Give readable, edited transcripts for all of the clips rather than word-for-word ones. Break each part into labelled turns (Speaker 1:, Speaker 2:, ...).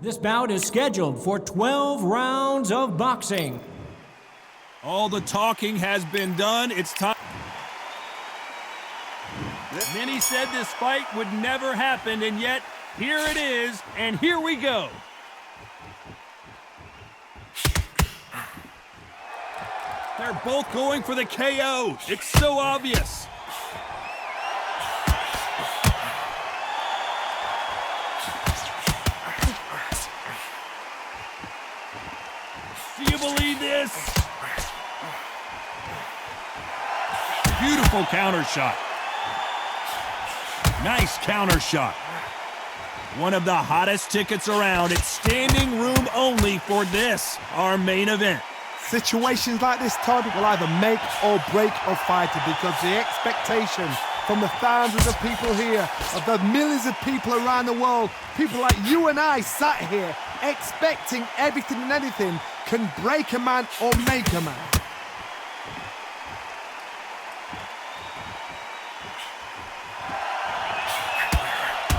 Speaker 1: This bout is scheduled for 12 rounds of boxing.
Speaker 2: All the talking has been done. It's time. Many said this fight would never happen, and yet here it is, and here we go. They're both going for the KO. It's so obvious. Do you believe this? Beautiful counter shot. Nice counter shot. One of the hottest tickets around. It's standing room only for this, our main event.
Speaker 3: Situations like this, Todd, will either make or break a fighter because the expectation from the thousands of people here, of the millions of people around the world, people like you and I sat here expecting everything and anything, can break a man or make a man.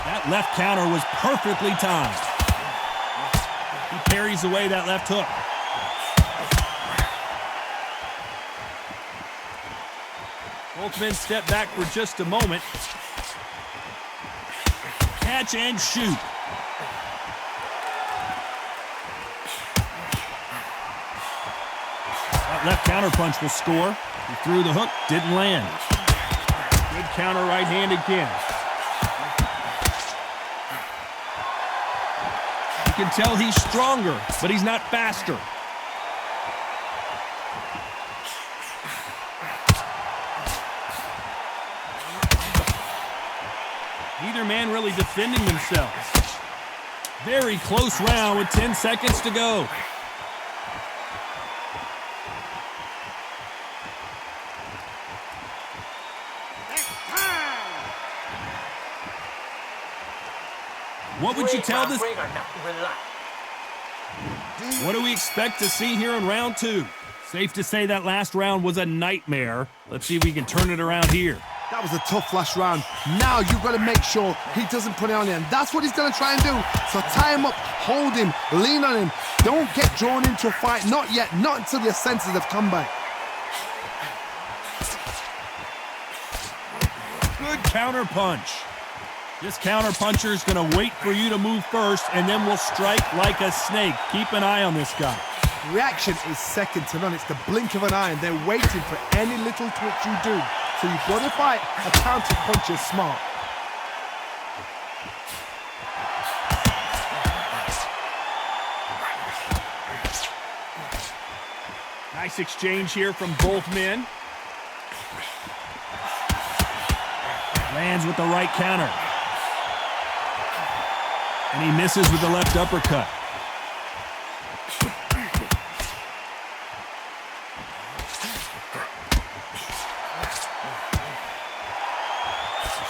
Speaker 2: That left counter was perfectly timed. He parries away that left hook. Both men step back for just a moment. Catch and shoot. That left counter punch will score. He threw the hook, didn't land. Good counter right hand again. You can tell he's stronger, but he's not faster. Neither man really defending themselves. Very close round with 10 seconds to go. What would you tell this? What do we expect to see here in round two? Safe to say that last round was a nightmare. Let's see if we can turn it around here.
Speaker 3: That was a tough last round. Now you've got to make sure he doesn't put it on you, and that's what he's going to try and do. So tie him up, hold him, lean on him. Don't get drawn into a fight. Not yet. Not until your senses have come back.
Speaker 2: Good counter punch. This counter puncher is going to wait for you to move first, and then will strike like a snake. Keep an eye on this guy.
Speaker 3: Reaction is second to none. It's the blink of an eye, and they're waiting for any little twitch you do. So you've got to fight a counter puncher smart.
Speaker 2: Nice exchange here from both men. Lands with the right counter. And he misses with the left uppercut.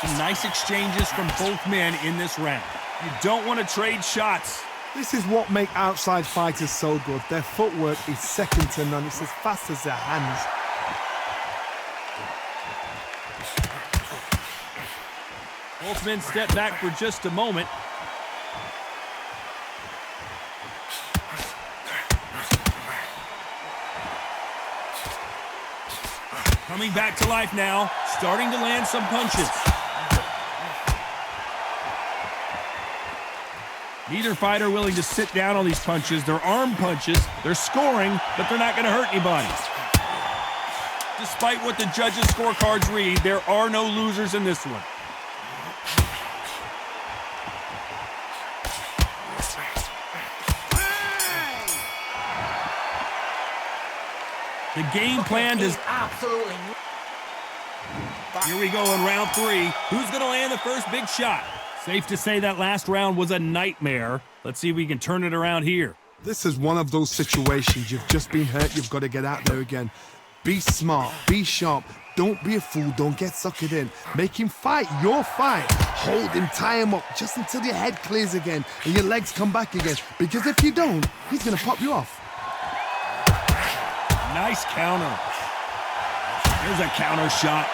Speaker 2: Some nice exchanges from both men in this round. You don't want to trade shots.
Speaker 3: This is what makes outside fighters so good. Their footwork is second to none. It's as fast as their hands.
Speaker 2: Both men step back for just a moment. Coming back to life now, starting to land some punches. Neither fighter willing to sit down on these punches. They're arm punches. They're scoring, but they're not going to hurt anybody. Despite what the judges' scorecards read, there are no losers in this one. The game plan is
Speaker 1: absolutely.
Speaker 2: Here we go in round three. Who's going to land the first big shot? Safe to say that last round was a nightmare. Let's see if we can turn it around here.
Speaker 3: This is one of those situations. You've just been hurt. You've got to get out there again. Be smart. Be sharp. Don't be a fool. Don't get suckered in. Make him fight your fight. Hold him, tie him up just until your head clears again and your legs come back again. Because if you don't, he's going to pop you off.
Speaker 2: Nice counter. Here's a counter shot.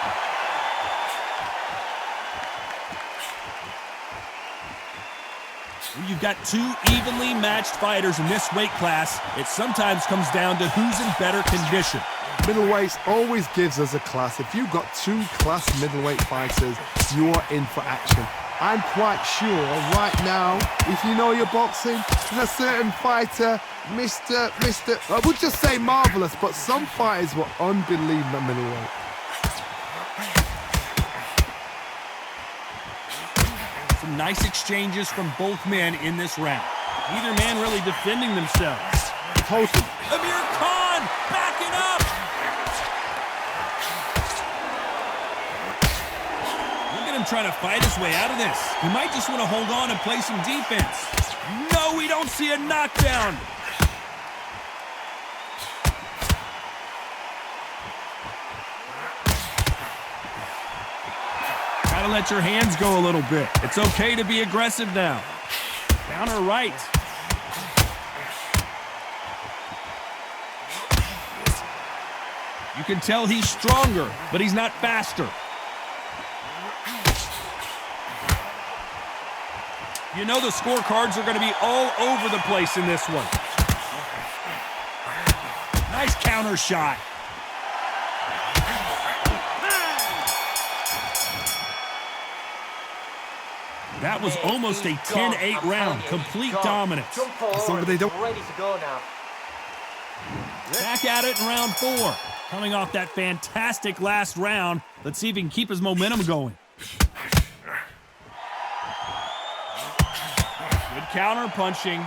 Speaker 2: When you've got two evenly matched fighters in this weight class, it sometimes comes down to who's in better condition.
Speaker 3: Middleweights always gives us a class. If you've got two class middleweight fighters, you are in for action. I'm quite sure right now, if you know your boxing, there's a certain fighter, I would just say marvelous, but some fighters were unbelievable at middleweight.
Speaker 2: Some nice exchanges from both men in this round. Neither man really defending themselves.
Speaker 3: Totally.
Speaker 2: AMIR Khan backing up! Look at him trying to fight his way out of this. He might just want to hold on and play some defense. No, we don't see a knockdown. Gotta let your hands go a little bit. It's okay to be aggressive now. Counter right. You can tell he's stronger, but he's not faster. You know the scorecards are going to be all over the place in this one. Nice counter shot. That was almost a 10-8 round. Complete dominance.
Speaker 3: Somebody don't.
Speaker 4: Ready to go now.
Speaker 2: Back at it in round 4. Coming off that fantastic last round. Let's see if he can keep his momentum going. Good counter punching.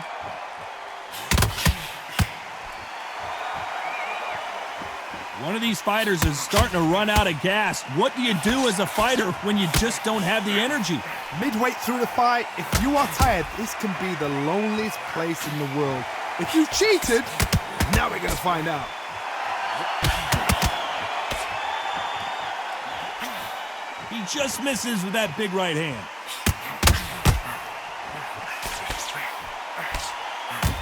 Speaker 2: One of these fighters is starting to run out of gas. What do you do as a fighter when you just don't have the energy?
Speaker 3: Midway through the fight, if you are tired, this can be the loneliest place in the world. If you cheated, now we're going to find out.
Speaker 2: He just misses with that big right hand.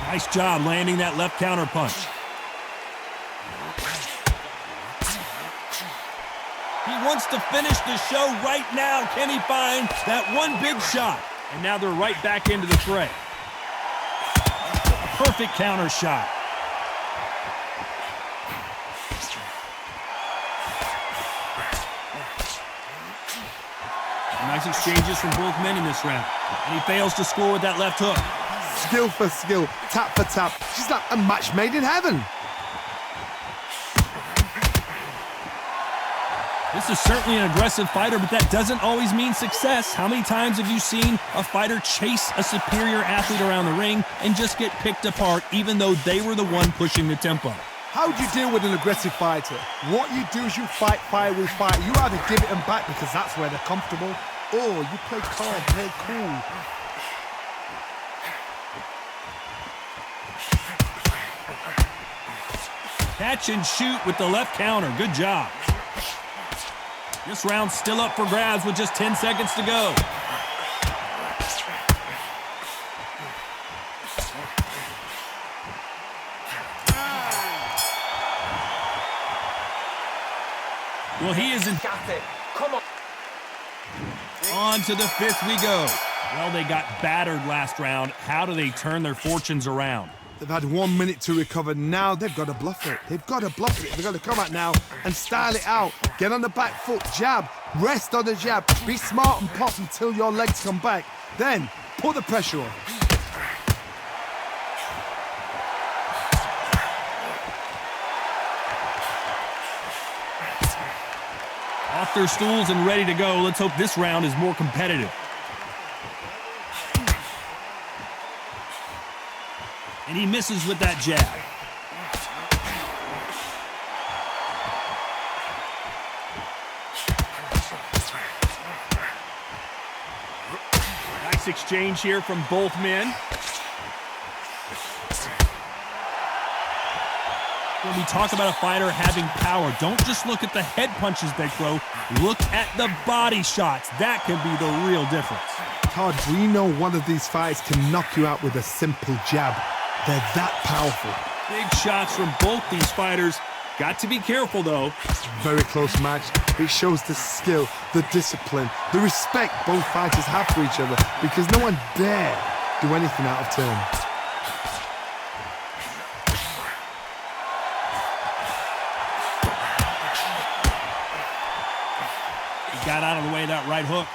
Speaker 2: Nice job landing that left counter punch. He wants to finish the show right now. Can he find that one big shot? And now they're right back into the fray. A perfect counter shot. Nice exchanges from both men in this round. And he fails to score with that left hook.
Speaker 3: Skill for skill, tap for tap. She's like a match made in heaven.
Speaker 2: This is certainly an aggressive fighter, but that doesn't always mean success. How many times have you seen a fighter chase a superior athlete around the ring and just get picked apart even though they were the one pushing the tempo?
Speaker 3: How do you deal with an aggressive fighter? What you do is you fight fire with fire. You either give it them back because that's where they're comfortable, or you play calm, play cool.
Speaker 2: Catch and shoot with the left counter. Good job. This round's still up for grabs with just 10 seconds to go. Well, he is in.
Speaker 4: Got it. Come on.
Speaker 2: On to the 5th we go. Well, they got battered last round. How do they turn their fortunes around?
Speaker 3: They've had 1 minute to recover. Now they've got to bluff it. They've got to bluff it. They've got to come out now and style it out. Get on the back foot, jab, rest on the jab. Be smart and pop until your legs come back. Then put the pressure on.
Speaker 2: Off their stools and ready to go. Let's hope this round is more competitive. And he misses with that jab. Nice exchange here from both men. When we talk about a fighter having power, don't just look at the head punches they throw. Look at the body shots. That can be the real difference.
Speaker 3: Todd, we know one of these fights can knock you out with a simple jab. They're that powerful.
Speaker 2: Big shots from both these fighters. Got to be careful, though.
Speaker 3: Very close match. It shows the skill, the discipline, the respect both fighters have for each other because no one dare do anything out of turn.
Speaker 2: He got out of the way of that right hook.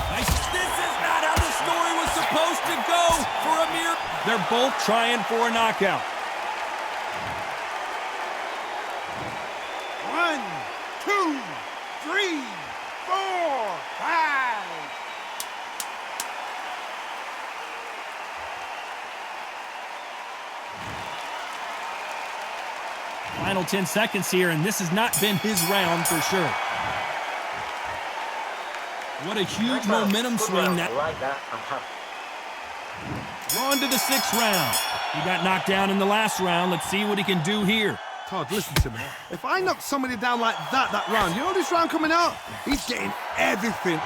Speaker 2: Nice. This is not how the story was supposed to go for AMIR. They're both trying for a knockout.
Speaker 4: 1, 2, 3, 4, 5.
Speaker 2: Final 10 seconds here, and this has not been his round for sure. What a huge momentum swing that. We're on to the 6th round. He got knocked down in the last round. Let's see what he can do here.
Speaker 3: Todd, listen to me. If I knock somebody down like that round, you know this round coming out? He's getting everything,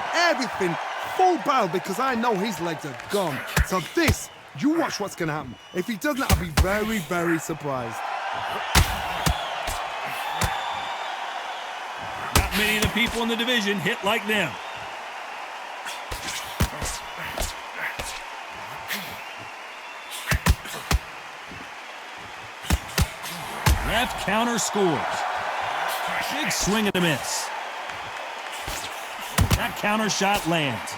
Speaker 3: full barrel, because I know his legs are gone. So this, you watch what's going to happen. If he doesn't, I'll be very, very surprised.
Speaker 2: Not many of the people in the division hit like them. Left counter scores. Big swing and a miss. That counter shot lands.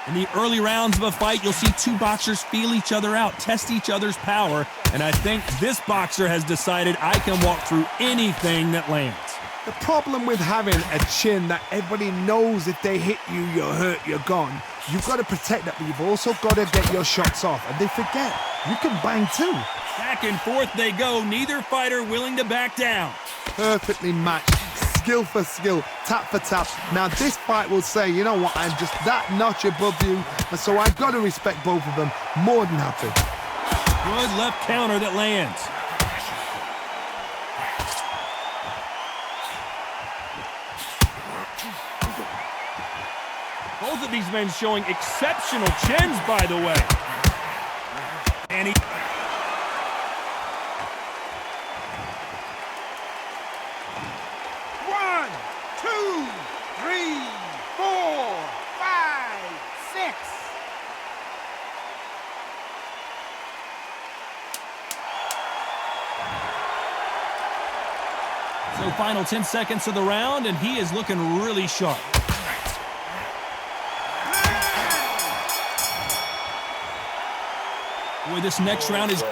Speaker 2: In the early rounds of a fight, you'll see two boxers feel each other out, test each other's power, and I think this boxer has decided I can walk through anything that lands.
Speaker 3: The problem with having a chin that everybody knows if they hit you, you're hurt, you're gone. You've got to protect that, but you've also got to get your shots off. And they forget, you can bang too.
Speaker 2: Back and forth they go, neither fighter willing to back down.
Speaker 3: Perfectly matched, skill for skill, tap for tap. Now this fight will say, you know what, I'm just that notch above you, and so I've got to respect both of them. More than happy.
Speaker 2: Good left counter that lands. Both of these men showing exceptional chins, by the way. And he...
Speaker 4: One, two, three, four, five, six.
Speaker 2: So final 10 seconds of the round, and he is looking really sharp. Boy, this next round is...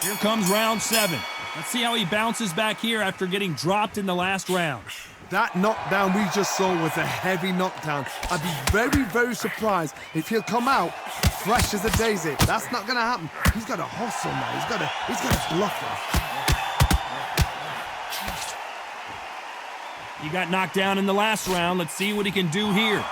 Speaker 2: Here comes round 7. Let's see how he bounces back here after getting dropped in the last round.
Speaker 3: That knockdown we just saw was a heavy knockdown. I'd be very, very surprised if he'll come out fresh as a daisy. That's not going to happen. He's got to hustle now. He's got to bluff it.
Speaker 2: He got knocked down in the last round. Let's see what he can do here.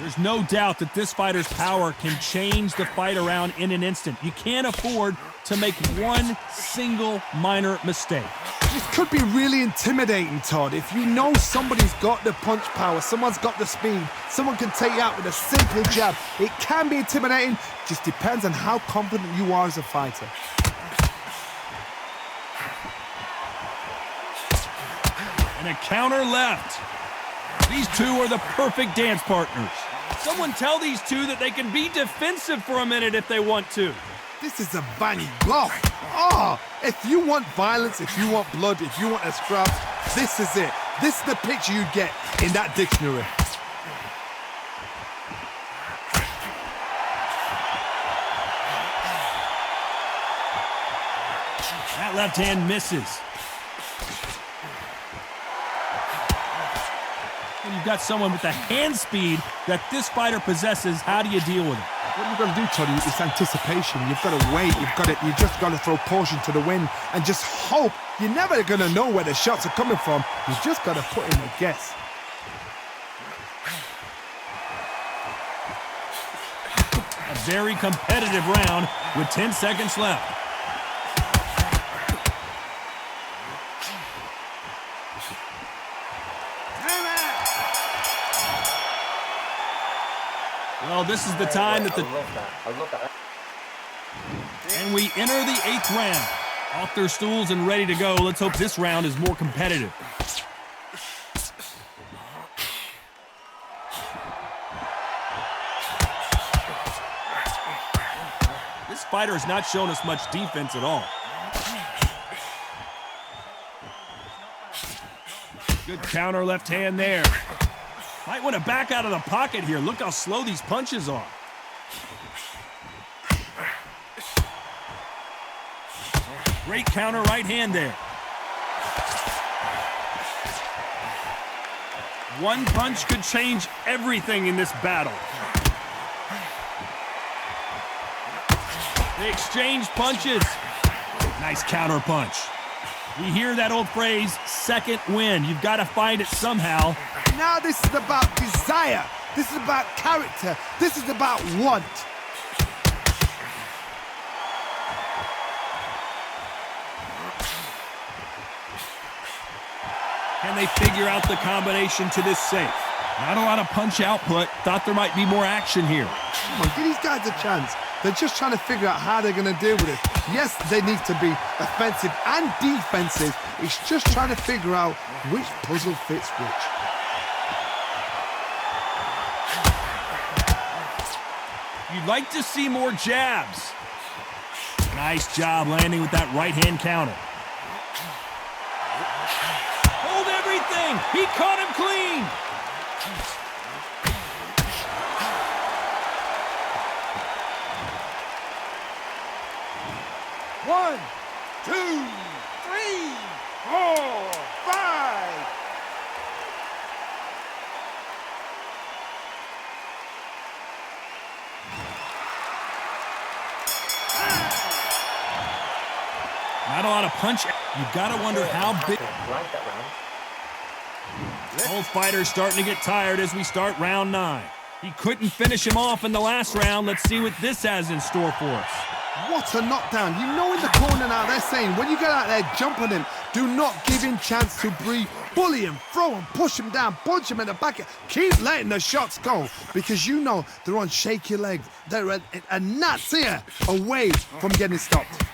Speaker 2: There's no doubt that this fighter's power can change the fight around in an instant. You can't afford to make one single minor mistake.
Speaker 3: This could be really intimidating, Todd. If you know somebody's got the punch power, someone's got the speed, someone can take you out with a simple jab. It can be intimidating, just depends on how confident you are as a fighter.
Speaker 2: And a counter left. These two are the perfect dance partners. Someone tell these two that they can be defensive for a minute if they want to.
Speaker 3: This is a bang block. Oh, if you want violence, if you want blood, if you want a scrap, this is it. This is the picture you get in that dictionary.
Speaker 2: That left hand misses. When you've got someone with the hand speed that this fighter possesses, how do you deal with it?
Speaker 3: What you've got to do, Toddy, is anticipation. You've got to wait. You just got to throw caution to the wind and just hope. You're never going to know where the shots are coming from. You just got to put in a guess.
Speaker 2: A very competitive round with 10 seconds left. Well, this is the time that
Speaker 5: I love that. I love that.
Speaker 2: And we enter the 8th round. Off their stools and ready to go. Let's hope this round is more competitive. This fighter has not shown us much defense at all. Good counter left hand there. Might want to back out of the pocket here. Look how slow these punches are. Great counter right hand there. One punch could change everything in this battle. They exchange punches. Nice counter punch. We hear that old phrase, second win. You've got to find it somehow.
Speaker 3: Now this is about desire. This is about character. This is about want.
Speaker 2: Can they figure out the combination to this safe? Not a lot of punch output. Thought there might be more action here.
Speaker 3: Come on, give these guys a chance. They're just trying to figure out how they're going to deal with it. Yes, they need to be offensive and defensive. It's just trying to figure out which puzzle fits which.
Speaker 2: You'd like to see more jabs. Nice job landing with that right-hand counter. Hold everything! He caught him clean!
Speaker 4: One, two, three, four, five.
Speaker 2: Not a lot of punch. You've got to wonder how big.
Speaker 5: Like that round.
Speaker 2: Both fighters starting to get tired as we start round 9. He couldn't finish him off in the last round. Let's see what this has in store for us.
Speaker 3: What a knockdown. You know in the corner now they're saying, when you get out there jumping him, do not give him chance to breathe. Bully him, throw him, push him down, punch him in the back. Keep letting the shots go because you know they're on shaky legs. They're a gnat's ear away from getting stopped.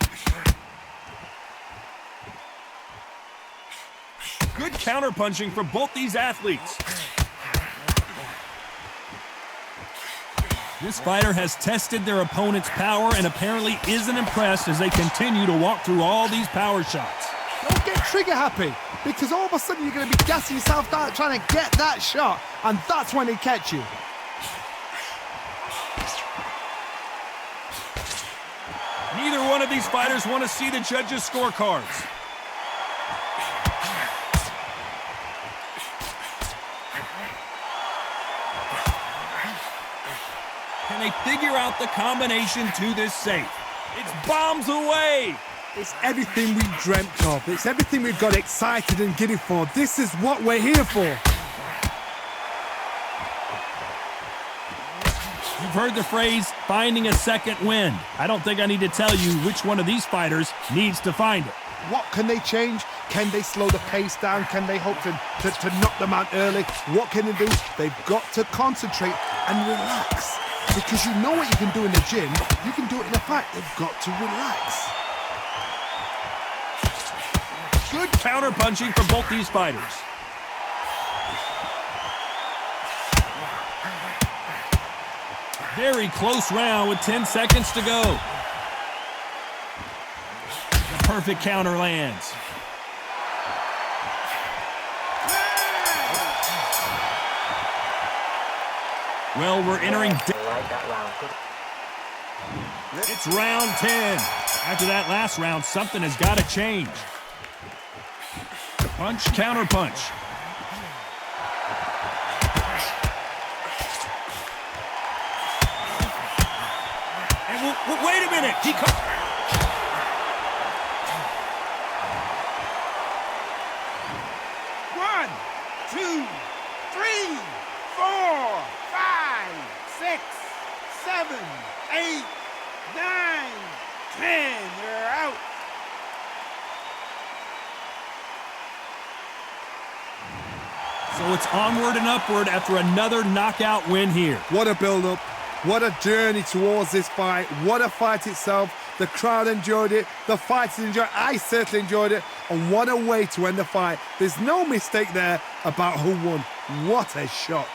Speaker 2: Good counterpunching from both these athletes. This fighter has tested their opponent's power and apparently isn't impressed as they continue to walk through all these power shots.
Speaker 3: Don't get trigger happy because all of a sudden you're going to be gassing yourself out trying to get that shot and that's when they catch you.
Speaker 2: Neither one of these fighters want to see the judges' scorecards. Can they figure out the combination to this safe? It's bombs away!
Speaker 3: It's everything we dreamt of. It's everything we got excited and giddy for. This is what we're here for.
Speaker 2: You've heard the phrase, finding a second wind. I don't think I need to tell you which one of these fighters needs to find it.
Speaker 3: What can they change? Can they slow the pace down? Can they hope to knock them out early? What can they do? They've got to concentrate and relax. Because you know what you can do in the gym, you can do it in a fight. They've got to relax.
Speaker 2: Good counter-punching from both these fighters. Very close round with 10 seconds to go. The perfect counter lands. Well, we're entering...
Speaker 5: Like that round. Good.
Speaker 2: It's round 10. After that last round, something has got to change. Punch, counter punch. And wait a minute.
Speaker 4: One, two, three, four, five, 6, 7, 8, 9, 10. You're out.
Speaker 2: So it's onward and upward after another knockout win here.
Speaker 3: What a build-up. What a journey towards this fight. What a fight itself. The crowd enjoyed it. The fighters enjoyed it. I certainly enjoyed it. And what a way to end the fight. There's no mistake there about who won. What a shot.